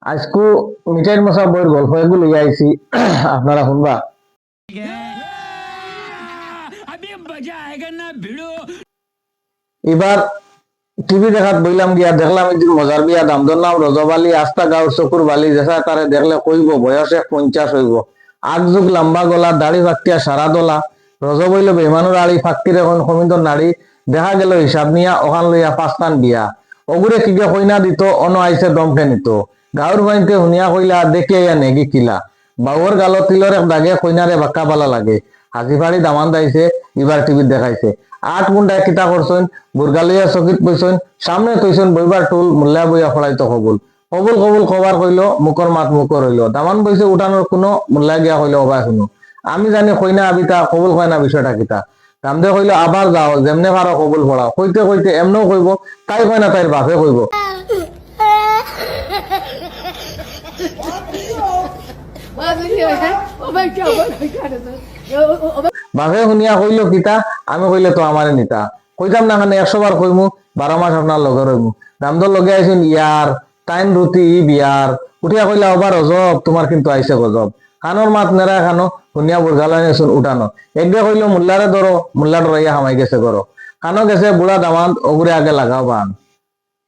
আজকু মিঠাইর মশা বইয়ের গল্প এগুলো লইয়া আইছি আপনারা শুনবা। এবার টিভি দেখাত বইলাম গিয়া দেখলাম একদিন মজার বিয়া দামদর নাম রজবালি আস্তা গাঁর চকুর বালি যেসা তারে দেখলে কইব বয়স 50 হইব, আগ যুগ লম্বা গলা দাড়ি ফাঁকটিয়া সারা দলা। রজ বইল বেমানুর আড়ি ফাঁকটির এখন সমিন্দর নারী, দেখা গেল হিসাব নিয়া ওখান লইয়া 5 বিয়া। অগুরে কিগে কইনা দিত অন আইসে দমকে নিত। গাঁর বাড়িতে শুনিয়া কইলা দেখে ইয়া নেগি কিলা, বাবুর গালত তিলর এক দাগে কইনারে বাক্কা বালা লাগে। হাজি ফাড়ি দামান দাইছে, এবার টিভিত দেখাইছে। 8 গুন্ডায় কিতা করছেন, বুর্গালিয়া চকিত বইছেন, সামনে তৈছেন বইবার টুল, মুল্লা বইয়া ফলাইতো কবুল। কবুল কবুল খবর কইল, মুখর মাত মুখর হইল। দামান বইছে উঠানোর কোনো, মুল্লা গিয়া কইল অবাই শুনো। আমি জানি কইনা আবিতা কবুল হয় না, বিষয়টা কিতা। রামদেব কইল আবার যাও, যেমনে পারো কবুল পড়াও। কইতে কইতে এমনও কইব, তাই কয় না তাইর বাপে কইব। বাপে শুনিয়া কইল কিতা, আমি কইলে তো আমারে নিতা। কইতাম না খানে 100 বার কইমু, 12 মাস আপনার লগে রইমু। রামদর লগে আইছেন ইয়ার টাইম রুটি বিয়ার। উঠিয়া কইলা ওবার অজব, তোমার কিন্তু আইসে গজব। কানোর মাত নেড়া খানো, শুনিয়া বুর্গালাই নেছুন উঠানো। একগে কইল মুল্লারে ধরো, মুল্লা ডরাইয়া হামাই গেছে করো। কানো গেছে বুড়া দামাত, ওগুরে আগে লাগাও বান।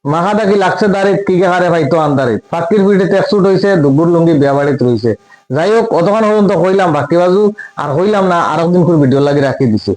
মাখা দেখি লাগছে দাঁড়িত, কিকে হারে পাইতো আন্দারিত। ফাঁকির পিঠে টেকসুট হইছে, দুগুর লুঙ্গি বিয়া বাড়িত রইছে। যাই হোক অতক্ষণ পর্যন্ত কইলাম বাকি বাজু, আর কইলাম না, আর একদিন করে ভিডিও লাগি রাখি দিছে।